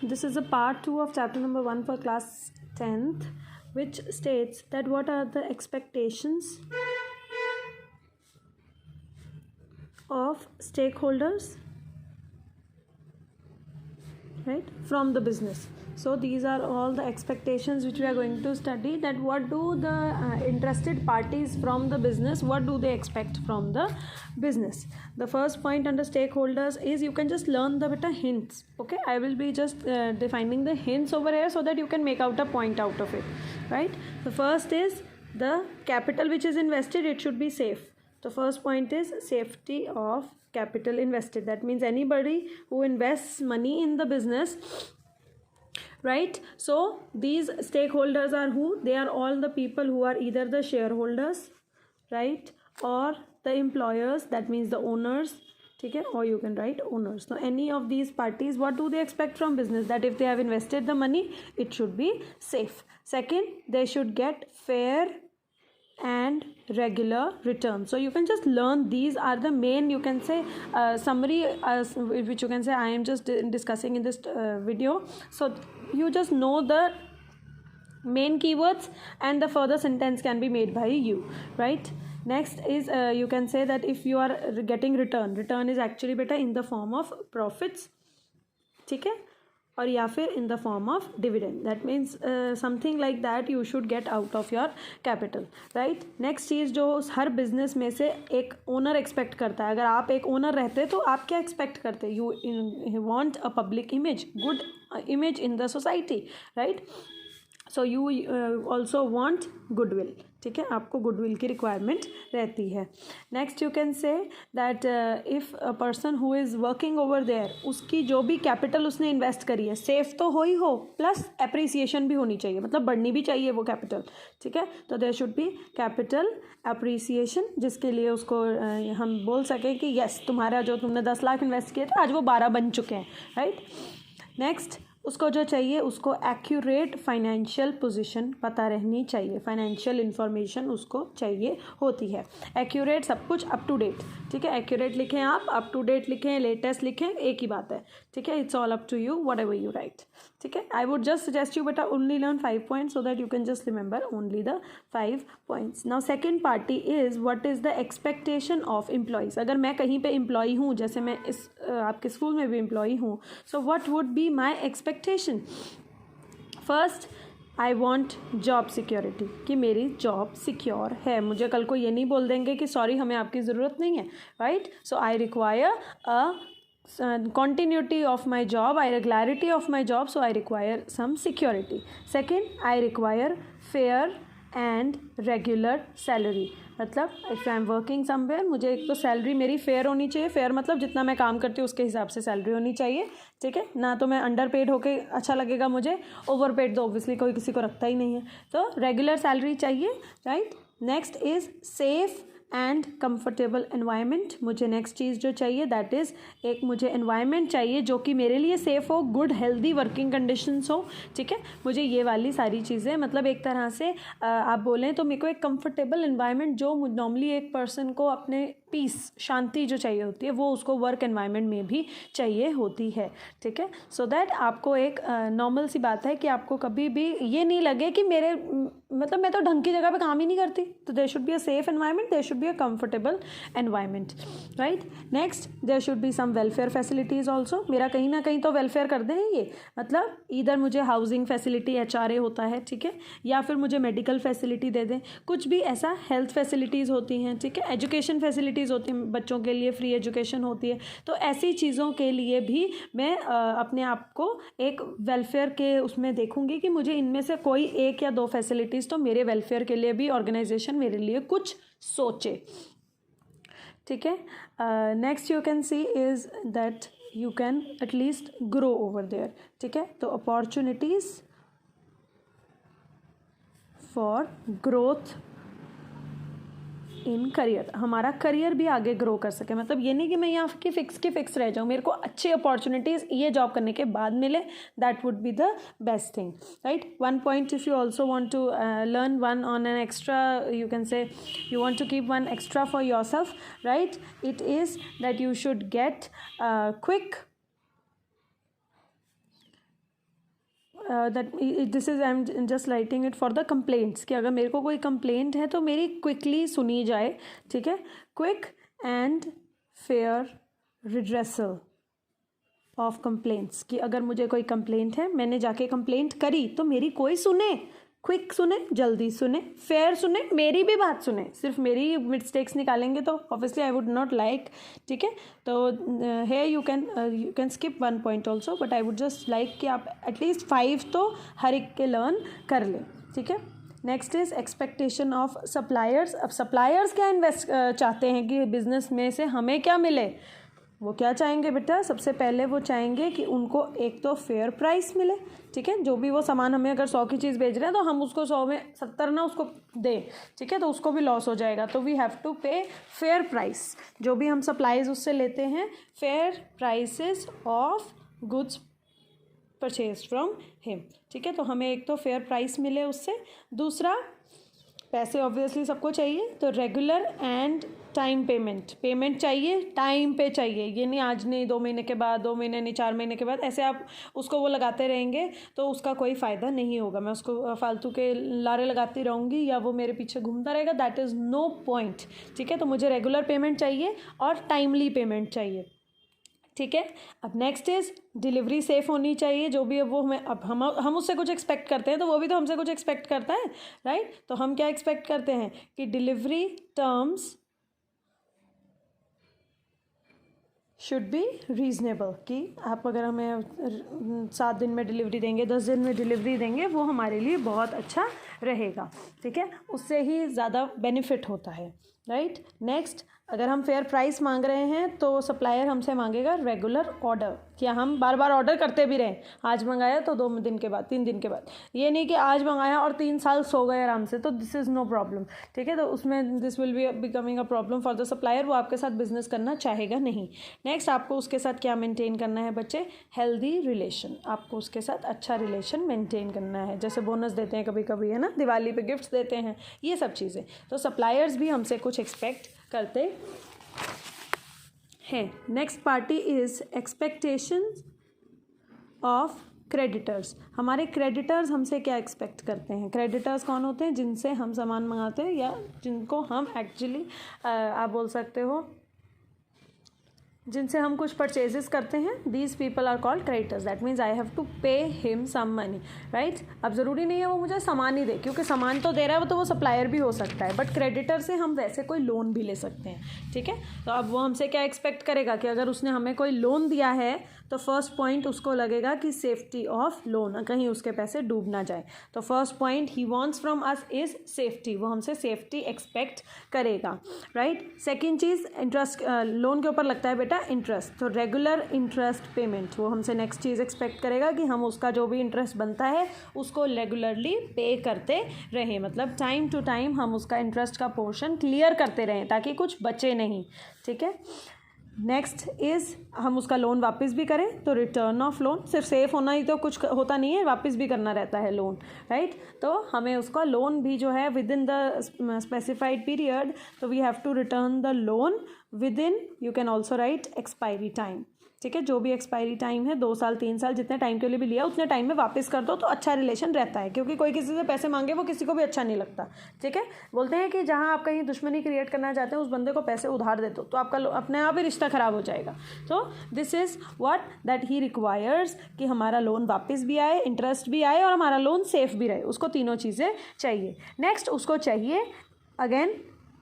This is a part 2 of chapter number 1 for class 10th, which states that what are the expectations of stakeholders, right, from the business. So these are all the expectations which we are going to study, that what do the interested parties from the business, what do they expect from the business. The first point under stakeholders is, you can just learn the beta hints. Okay, I will be just defining the hints over here so that you can make out a point out of it, right? The first is the capital which is invested, it should be safe. The first point is safety of capital invested. That means anybody who invests money in the business, right? So these stakeholders are who? They are all the people who are either the shareholders, right, or the employers, that means the owners, okay, or you can write owners. Now any of these parties, what do they expect from business? That if they have invested the money, it should be safe. Second, they should get fair and regular return. So you can just learn, these are the main, you can say, summary, which you can say I am just discussing in this video. So you just know the main keywords and the further sentence can be made by you, right? Next is you can say that if you are getting return is actually better in the form of profits, okay, or या फिर in the form of dividend. That means something like that you should get out of your capital, right? Next चीज़ जो हर business में से एक owner expect करता है, अगर आप एक owner रहते तो आप क्या expect करते? You want a public image, good image in the society, right? So you also want goodwill, ठीक है, आपको गुडविल की रिक्वायरमेंट रहती है. Next you can say that if a person who is working over there, उसकी जो भी capital उसने इन्वेस्ट करी है, सेफ तो हो ही हो, प्लस एप्रिसिएशन भी होनी चाहिए, मतलब बढ़नी भी चाहिए वो कैपिटल, ठीक है. तो there should be capital appreciation, जिसके लिए उसको हम बोल सकें कि यस, तुम्हारा जो तुमने 10 लाख इन्वेस्ट किए थे आज वो 12 बन चुके हैं, राइट. नेक्स्ट उसको जो चाहिए, उसको एक्यूरेट फाइनेंशियल पोजीशन पता रहनी चाहिए, फाइनेंशियल इन्फॉर्मेशन उसको चाहिए होती है. एक्यूरेट सब कुछ अप टू डेट, ठीक है. एक्यूरेट लिखें आप, अप टू डेट लिखें, लेटेस्ट लिखें, एक ही बात है, ठीक है. It's all up to you, whatever you write, ठीक है. I would just suggest you बेटा only learn 5 points so that you can just remember only the 5 points. Now second party is what is the expectation of employees. अगर मैं कहीं पे employee हूँ, जैसे मैं इस आपके स्कूल में भी एम्प्लॉई हूँ, so what would be my expectation? First, I want job security, कि मेरी जॉब सिक्योर है. मुझे कल को ये नहीं बोल देंगे कि सॉरी हमें आपकी ज़रूरत नहीं है, right. So I require a continuity of my job, regularity of my job, so I require some security. Second, I require fair and regular salary. मतलब if I am working somewhere, मुझे एक तो salary मेरी fair होनी चाहिए. Fair मतलब जितना मैं काम करती हूँ उसके हिसाब से सैलरी होनी चाहिए, ठीक है. ना तो मैं अंडर पेड होके अच्छा लगेगा मुझे, ओवर पेड तो ऑब्वियसली कोई किसी को रखता ही नहीं है. तो रेगुलर सैलरी चाहिए, right. Next is safe and comfortable environment. मुझे नेक्स्ट चीज़ जो चाहिए दैट इज़, एक मुझे एनवायरनमेंट चाहिए जो कि मेरे लिए सेफ़ हो, गुड हेल्दी वर्किंग कंडीशंस हो, ठीक है. मुझे ये वाली सारी चीज़ें, मतलब एक तरह से आप बोलें तो मेरे को एक कंफर्टेबल एनवायरनमेंट जो नॉर्मली एक पर्सन को अपने पीस, शांति जो चाहिए होती है, वो उसको वर्क एनवायरनमेंट में भी चाहिए होती है, ठीक है. सो दैट आपको एक नॉर्मल सी बात है कि आपको कभी भी ये नहीं लगे कि मेरे मतलब मैं तो ढंग की जगह पे काम ही नहीं करती. तो there should be a safe environment, there should be a comfortable environment, right. Next, there should be some welfare facilities also. मेरा कहीं ना कहीं तो वेलफेयर कर दें ये, मतलब इधर मुझे हाउसिंग फैसिलिटी, HRA होता है, ठीक है, या फिर मुझे मेडिकल फैसिलिटी दे दें, कुछ भी ऐसा, हेल्थ फैसिलिटीज़ होती हैं, ठीक है. एजुकेशन फैसिलिटीज़ होती हैं, बच्चों के लिए फ्री एजुकेशन होती है. तो ऐसी चीज़ों के लिए भी मैं अपने आप को एक वेलफेयर के उसमें देखूंगी कि मुझे इनमें से कोई एक या दो फैसिलिटीज़ तो मेरे वेलफेयर के लिए भी ऑर्गेनाइजेशन मेरे लिए कुछ सोचे, ठीक है. Next you can see is that you can at least grow over there, ठीक है. तो opportunities for growth in career, हमारा करियर भी आगे ग्रो कर सके. मतलब ये नहीं कि मैं यहाँ की फिक्स रह जाऊँ, मेरे को अच्छी अपॉर्चुनिटीज़ ये जॉब करने के बाद मिले, that would be the best thing, right. 1 point if you also want to learn one on an extra, you can say you want to keep one extra for yourself, right. It is that you should get quick that this is I am just writing it for the complaints, कि अगर मेरे को कोई complaint है तो मेरी quickly सुनी जाए, ठीक है, quick and fair redressal of complaints, कि अगर मुझे कोई कंप्लेंट है, मैंने जाके कंप्लेंट करी तो मेरी कोई सुने, क्विक सुने, जल्दी सुने, फेयर सुने, मेरी भी बात सुने। सिर्फ मेरी मिस्टेक्स निकालेंगे तो obviously I would not like, ठीक है। तो है you can skip 1 point also, but I would just like कि आप एटलीस्ट 5 तो हर एक के लर्न कर लें, ठीक है। Next is expectation of suppliers. अब सप्लायर्स क्या इन्वेस्ट चाहते हैं कि बिजनेस में से हमें क्या मिले। वो क्या चाहेंगे बेटा, सबसे पहले वो चाहेंगे कि उनको एक तो फेयर प्राइस मिले, ठीक है। जो भी वो सामान हमें अगर 100 की चीज़ बेच रहे हैं तो हम उसको 100 में 70 ना उसको दें, ठीक है, तो उसको भी लॉस हो जाएगा। तो वी हैव टू पे फेयर प्राइस। जो भी हम सप्लाईज उससे लेते हैं, fair prices of goods purchase from him, ठीक है। तो हमें एक तो फेयर प्राइस मिले उससे। दूसरा, पैसे ऑब्वियसली सबको चाहिए, तो रेगुलर एंड टाइम पेमेंट चाहिए, टाइम पे चाहिए। ये नहीं आज नहीं 2 महीने के बाद, 2 महीने नहीं 4 महीने के बाद, ऐसे आप उसको वो लगाते रहेंगे तो उसका कोई फ़ायदा नहीं होगा। मैं उसको फालतू के लारे लगाती रहूँगी या वो मेरे पीछे घूमता रहेगा, दैट इज़ नो पॉइंट, ठीक है। तो मुझे रेगुलर पेमेंट चाहिए और टाइमली पेमेंट चाहिए, ठीक है। अब नेक्स्ट इज़ डिलीवरी सेफ़ होनी चाहिए। जो भी अब वो हमें, अब हम उससे कुछ एक्सपेक्ट करते हैं तो वो भी तो हमसे कुछ एक्सपेक्ट करता है, राइट। तो हम क्या एक्सपेक्ट करते हैं कि delivery terms should be reasonable, कि आप अगर हमें 7 दिन में डिलीवरी देंगे, 10 दिन में डिलीवरी देंगे, वो हमारे लिए बहुत अच्छा रहेगा, ठीक है। उससे ही ज़्यादा बेनिफिट होता है, राइट। नेक्स्ट, अगर हम फेयर प्राइस मांग रहे हैं तो सप्लायर हमसे मांगेगा रेगुलर ऑर्डर, कि हम बार बार ऑर्डर करते भी रहें। आज मंगाया तो 2 दिन के बाद, 3 दिन के बाद, ये नहीं कि आज मंगाया और 3 साल सो गए आराम से, तो दिस इज़ नो प्रॉब्लम, ठीक है। तो उसमें this will be becoming a problem for the supplier, वो आपके साथ बिजनेस करना चाहेगा नहीं। नेक्स्ट, आपको उसके साथ क्या मेंटेन करना है बच्चे, हेल्दी रिलेशन। आपको उसके साथ अच्छा रिलेशन मेंटेन करना है, जैसे बोनस देते हैं कभी कभी, है ना, दिवाली पे गिफ्ट्स देते हैं, ये सब चीज़ें। तो सप्लायर्स भी हमसे कुछ एक्सपेक्ट करते हैं। Next party is expectations of creditors. हमारे क्रेडिटर्स हमसे क्या एक्सपेक्ट करते हैं। क्रेडिटर्स कौन होते हैं, जिनसे हम सामान मंगाते हैं या जिनको हम एक्चुअली आप बोल सकते हो जिनसे हम कुछ परचेजेस करते हैं, these people are called creditors. That means I have to pay him some money, right. अब ज़रूरी नहीं है वो मुझे सामान ही दे, क्योंकि सामान तो दे रहा है, वो तो वो सप्लायर भी हो सकता है, बट क्रेडिटर से हम वैसे कोई लोन भी ले सकते हैं, ठीक है। तो अब वो हमसे क्या एक्सपेक्ट करेगा कि अगर उसने हमें कोई लोन दिया है तो फर्स्ट पॉइंट उसको लगेगा कि सेफ्टी ऑफ लोन, कहीं उसके पैसे डूब ना जाए। तो first point he wants from us is safety, वो हमसे सेफ्टी एक्सपेक्ट करेगा, राइट। सेकंड चीज़, इंटरेस्ट, लोन के ऊपर लगता है बेटा इंटरेस्ट, तो रेगुलर इंटरेस्ट पेमेंट, वो हमसे नेक्स्ट चीज़ एक्सपेक्ट करेगा कि हम उसका जो भी इंटरेस्ट बनता है उसको रेगुलरली पे करते रहें, मतलब टाइम टू टाइम हम उसका इंटरेस्ट का पोर्शन क्लियर करते रहें ताकि कुछ बचे नहीं, ठीक है। नेक्स्ट इज़ हम उसका लोन वापस भी करें, तो रिटर्न ऑफ लोन, सिर्फ सेफ होना ही तो कुछ होता नहीं है, वापस भी करना रहता है लोन, राइट। तो हमें उसका लोन भी जो है within the specified period, तो we have to return the loan within, you can also write expiry time, ठीक है। जो भी एक्सपायरी टाइम है, 2 साल 3 साल, जितने टाइम के लिए भी लिया उतने टाइम में वापस कर दो, तो अच्छा रिलेशन रहता है, क्योंकि कोई किसी से पैसे मांगे वो किसी को भी अच्छा नहीं लगता, ठीक है। बोलते हैं कि जहाँ आप कहीं दुश्मनी क्रिएट करना चाहते हैं उस बंदे को पैसे उधार दे दो, तो आपका अपने आप ही रिश्ता ख़राब हो जाएगा। तो this is what that he requires, कि हमारा लोन वापस भी आए, इंटरेस्ट भी आए और हमारा लोन सेफ भी रहे, उसको तीनों चीज़ें चाहिए। नेक्स्ट, उसको चाहिए अगेन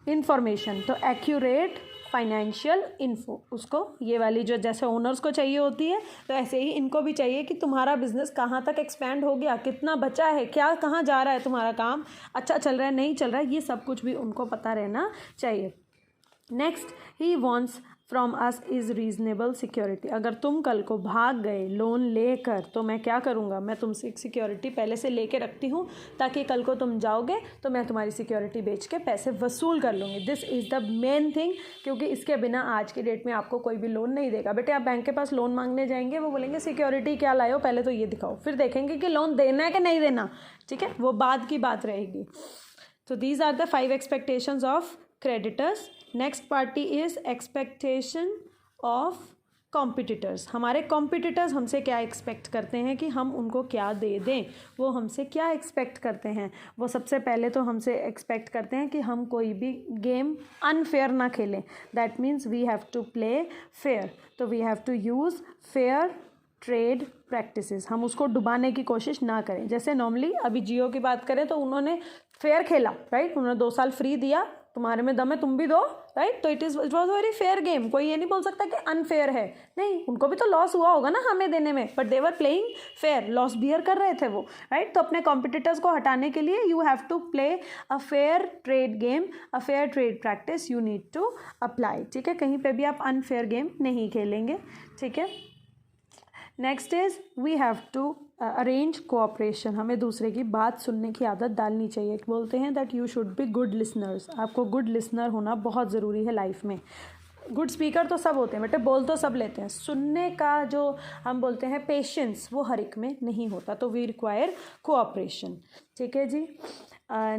इंफॉर्मेशन, तो एक्यूरेट फाइनेंशियल इन्फो, उसको ये वाली जो जैसे ओनर्स को चाहिए होती है, तो ऐसे ही इनको भी चाहिए कि तुम्हारा बिजनेस कहाँ तक एक्सपैंड हो गया, कितना बचा है, क्या कहाँ जा रहा है, तुम्हारा काम अच्छा चल रहा है नहीं चल रहा है, ये सब कुछ भी उनको पता रहना चाहिए। Next, he wants from us is reasonable security. अगर तुम कल को भाग गए लोन लेकर, तो मैं क्या करूँगा, मैं तुमसे एक सिक्योरिटी पहले से लेके रखती हूँ, ताकि कल को तुम जाओगे तो मैं तुम्हारी सिक्योरिटी बेच के पैसे वसूल कर लूँगी। This is the main thing, क्योंकि इसके बिना आज की डेट में आपको कोई भी लोन नहीं देगा। बेटे आप बैंक के पास लोन मांगने जाएंगे, वो बोलेंगे सिक्योरिटी क्या लाए हो, पहले तो ये दिखाओ, फिर देखेंगे कि लोन देना है कि नहीं देना, ठीक है, वो बाद की बात रहेगी। तो these are the 5 expectations of creditors. Next party is expectation of competitors, हमारे कॉम्पिटिटर्स हमसे क्या एक्सपेक्ट करते हैं कि हम उनको क्या दे दें, वो हमसे क्या एक्सपेक्ट करते हैं। वो सबसे पहले तो हमसे एक्सपेक्ट करते हैं कि हम कोई भी गेम अनफेयर ना खेलें। That means we have to play fair, तो we have to use fair trade practices, हम उसको डुबाने की कोशिश ना करें। जैसे नॉर्मली अभी जियो की बात करें तो उन्होंने फेयर खेला, राइट, उन्होंने 2 साल फ्री दिया, तुम्हारे में दम है तुम भी दो, राइट, तो it was very fair game. कोई ये नहीं बोल सकता कि अनफेयर है, नहीं, उनको भी तो लॉस हुआ होगा ना हमें देने में, but they were playing fair, loss bear कर रहे थे वो, राइट। तो अपने कॉम्पिटिटर्स को हटाने के लिए you have to play a fair trade game, a fair trade practice you need to apply, ठीक है। कहीं पे भी आप अनफेयर गेम नहीं खेलेंगे, ठीक है। Next is we have to arrange cooperation, हमें दूसरे की बात सुनने की आदत डालनी चाहिए। बोलते हैं that you should be good listeners, आपको गुड लिसनर होना बहुत ज़रूरी है लाइफ में। गुड स्पीकर तो सब होते हैं बेटे, बोल तो सब लेते हैं, सुनने का जो हम बोलते हैं पेशेंस वो हर एक में नहीं होता, तो वी रिक्वायर कोऑपरेशन, ठीक है जी।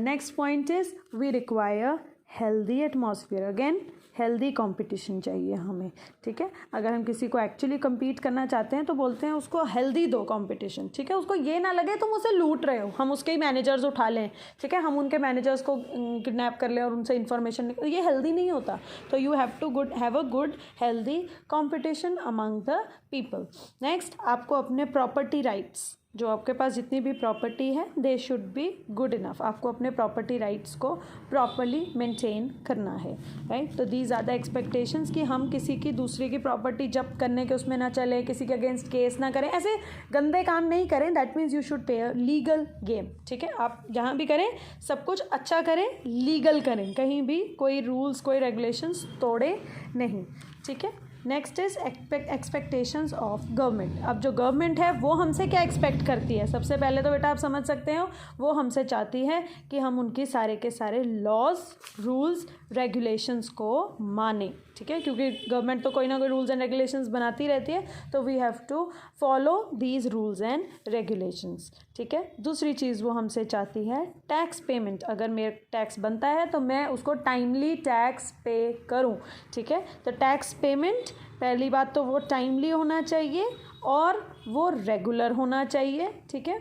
Next point is we require healthy atmosphere, again healthy competition चाहिए हमें, ठीक है। अगर हम किसी को एक्चुअली compete करना चाहते हैं तो बोलते हैं उसको हेल्दी दो कंपटीशन, ठीक है। उसको ये ना लगे तुम उसे लूट रहे हो, हम उसके ही मैनेजर्स उठा लें, ठीक है, हम उनके मैनेजर्स को किडनैप कर लें और उनसे इन्फॉर्मेशन, ये हेल्दी नहीं होता। तो you have to have a good healthy competition among the people. Next, आपको अपने प्रॉपर्टी राइट्स, जो आपके पास जितनी भी प्रॉपर्टी है दे शुड बी गुड इनफ, आपको अपने प्रॉपर्टी राइट्स को प्रॉपरली मेंटेन करना है, राइट। तो दीज आर द एक्सपेक्टेशंस कि हम किसी की दूसरे की प्रॉपर्टी जब्त करने के उसमें ना चले, किसी के अगेंस्ट केस ना करें, ऐसे गंदे काम नहीं करें। That means you should play a legal game, ठीक है। आप जहाँ भी करें सब कुछ अच्छा करें, लीगल करें, कहीं भी कोई रूल्स कोई रेगुलेशंस तोड़े नहीं, ठीक है। Next is expectations of government. अब जो गवर्नमेंट है वो हमसे क्या एक्सपेक्ट करती है, सबसे पहले तो बेटा आप समझ सकते हो वो हमसे चाहती है कि हम उनकी सारे के सारे लॉज रूल्स रेगुलेशंस को माने, ठीक है, क्योंकि गवर्नमेंट तो कोई ना कोई रूल्स एंड रेगुलेशंस बनाती रहती है, तो we have to follow these rules and regulations, ठीक है। दूसरी चीज़ वो हमसे चाहती है टैक्स पेमेंट, अगर मेरा टैक्स बनता है तो मैं उसको टाइमली टैक्स पे करूं, ठीक है। तो टैक्स पेमेंट, पहली बात तो वो टाइमली होना चाहिए और वो रेगुलर होना चाहिए, ठीक है,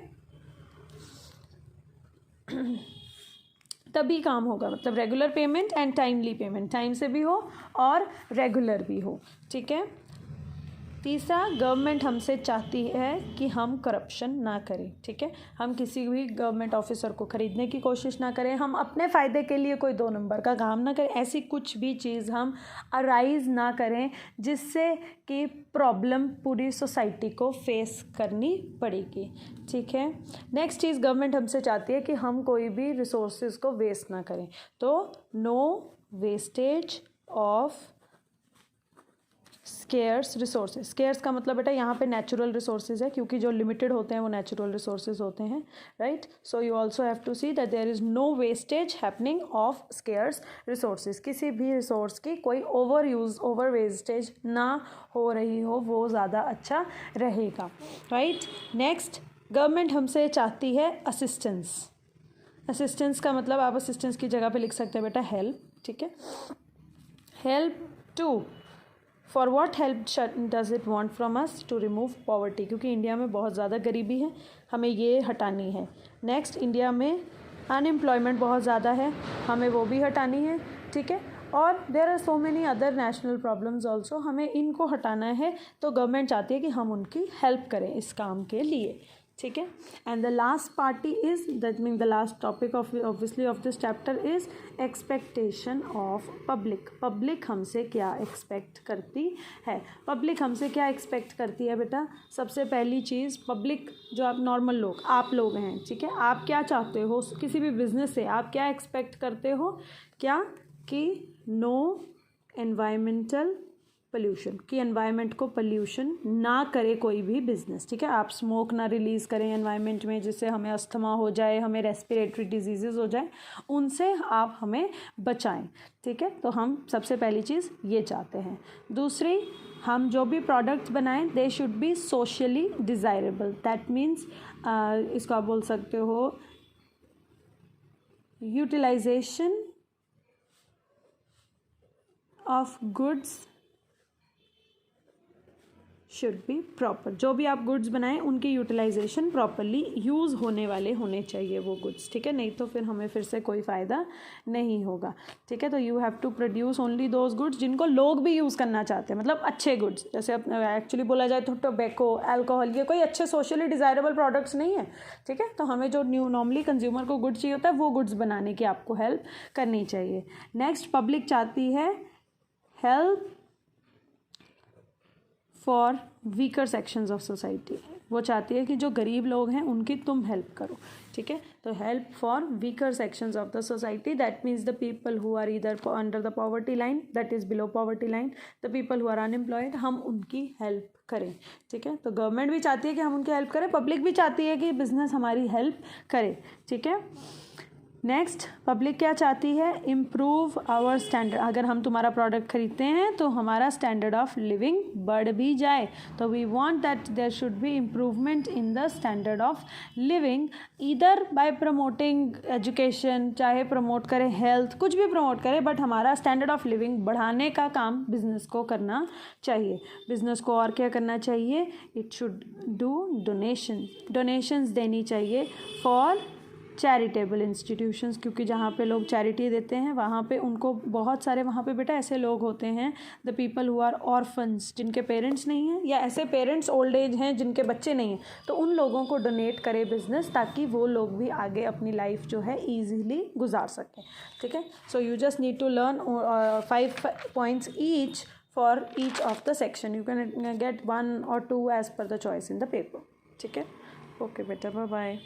तभी काम होगा। मतलब regular payment and timely payment, time से भी हो और रेगुलर भी हो, ठीक है। तीसरा, गवर्नमेंट हमसे चाहती है कि हम करप्शन ना करें, ठीक है, हम किसी भी गवर्नमेंट ऑफिसर को खरीदने की कोशिश ना करें, हम अपने फ़ायदे के लिए कोई 2 नंबर का काम ना करें, ऐसी कुछ भी चीज़ हम अराइज ना करें जिससे कि प्रॉब्लम पूरी सोसाइटी को फेस करनी पड़ेगी, ठीक है। नेक्स्ट चीज़ गवर्नमेंट हमसे चाहती है कि हम कोई भी रिसोर्सेज को वेस्ट ना करें, तो no wastage of scarce resources. Scarce का मतलब बेटा यहाँ पे नेचुरल रिसोर्सेज है, क्योंकि जो लिमिटेड होते हैं वो नेचुरल रिसोर्सेज होते हैं, right. So you also have to see that there is no wastage happening of scarce resources, किसी भी रिसोर्स की कोई ओवर यूज़ ओवर वेस्टेज ना हो रही हो, वो ज़्यादा अच्छा रहेगा, राइट। नेक्स्ट, गवर्नमेंट हमसे चाहती है असिस्टेंस। असिस्टेंस का मतलब आप असिस्टेंस की जगह पे लिख सकते हैं बेटा हेल्प, ठीक है। Help to, for what help does it want from us, to remove poverty, क्योंकि इंडिया में बहुत ज़्यादा गरीबी है, हमें ये हटानी है। नेक्स्ट, इंडिया में अनएम्प्लॉयमेंट बहुत ज़्यादा है, हमें वो भी हटानी है, ठीक है। और there are so many other national problems also, हमें इनको हटाना है, तो गवर्नमेंट चाहती है कि हम उनकी हेल्प करें इस काम के लिए, ठीक है। And the last party is that mean the last topic of obviously of this chapter is expectation of public. Public हमसे क्या एक्सपेक्ट करती है, पब्लिक हमसे क्या एक्सपेक्ट करती है बेटा। सबसे पहली चीज़, पब्लिक जो आप नॉर्मल लोग, आप लोग हैं, ठीक है, आप क्या चाहते हो किसी भी बिजनेस से, आप क्या एक्सपेक्ट करते हो, क्या कि नो एनवायरमेंटल पोल्यूशन, कि एनवायरनमेंट को पोल्यूशन ना करे कोई भी बिजनेस, ठीक है। आप स्मोक ना रिलीज़ करें एनवायरनमेंट में, जिससे हमें अस्थमा हो जाए, हमें रेस्पिरेटरी डिजीज़ हो जाए, उनसे आप हमें बचाएं, ठीक है। तो हम सबसे पहली चीज़ ये चाहते हैं। दूसरी, हम जो भी प्रोडक्ट्स बनाएं they should be socially desirable. That means इसको आप बोल सकते हो utilisation of goods should be proper. जो भी आप गुड्स बनाएं उनकी यूटिलाइजेशन प्रॉपरली यूज़ होने वाले होने चाहिए वो गुड्स, ठीक है, नहीं तो फिर हमें फिर से कोई फ़ायदा नहीं होगा, ठीक है। तो you have to produce only those goods जिनको लोग भी यूज़ करना चाहते हैं, मतलब अच्छे गुड्स। जैसे एक्चुअली बोला जाए तो टोबैको, अल्कोहल, ये कोई अच्छे सोशली डिज़ायरेबल प्रोडक्ट्स नहीं है, ठीक है। तो हमें जो नॉर्मली कंज्यूमर को गुड्स चाहिए होता है वो गुड्स बनाने की आपको हेल्प करनी चाहिए। नेक्स्ट, पब्लिक चाहती है help for weaker sections of society. वो चाहती है कि जो गरीब लोग हैं उनकी तुम हेल्प करो, ठीक है। तो help for weaker sections of the society, that means the people who are either under the poverty line, that is below poverty line, the people who are unemployed, हम उनकी हेल्प करें, ठीक है। तो गवर्नमेंट भी चाहती है कि हम उनकी हेल्प करें, पब्लिक भी चाहती है कि बिजनेस हमारी हेल्प करे, ठीक है। नेक्स्ट, पब्लिक क्या चाहती है, इम्प्रूव आवर स्टैंडर्ड। अगर हम तुम्हारा प्रोडक्ट खरीदते हैं तो हमारा स्टैंडर्ड ऑफ लिविंग बढ़ भी जाए, तो we want that there should be improvement in the standard of living, either by promoting education, चाहे प्रमोट करें हेल्थ, कुछ भी प्रमोट करें, बट हमारा स्टैंडर्ड ऑफ लिविंग बढ़ाने का काम बिजनेस को करना चाहिए। बिजनेस को और क्या करना चाहिए, इट शुड डू डोनेशंस देनी चाहिए फॉर चैरिटेबल इंस्टीट्यूशंस, क्योंकि जहाँ पे लोग चैरिटी देते हैं वहाँ पे उनको बहुत सारे, वहाँ पे बेटा ऐसे लोग होते हैं, the people who are orphans, जिनके पेरेंट्स नहीं हैं, या ऐसे पेरेंट्स ओल्ड एज हैं जिनके बच्चे नहीं हैं, तो उन लोगों को डोनेट करे बिजनेस, ताकि वो लोग भी आगे अपनी लाइफ जो है ईजीली गुजार सकें, ठीक है। So you just need to learn 5 points each for each of the section, you can get 1 or 2 as per the choice in the paper, ठीक है। ओके बेटा, बाय बाय।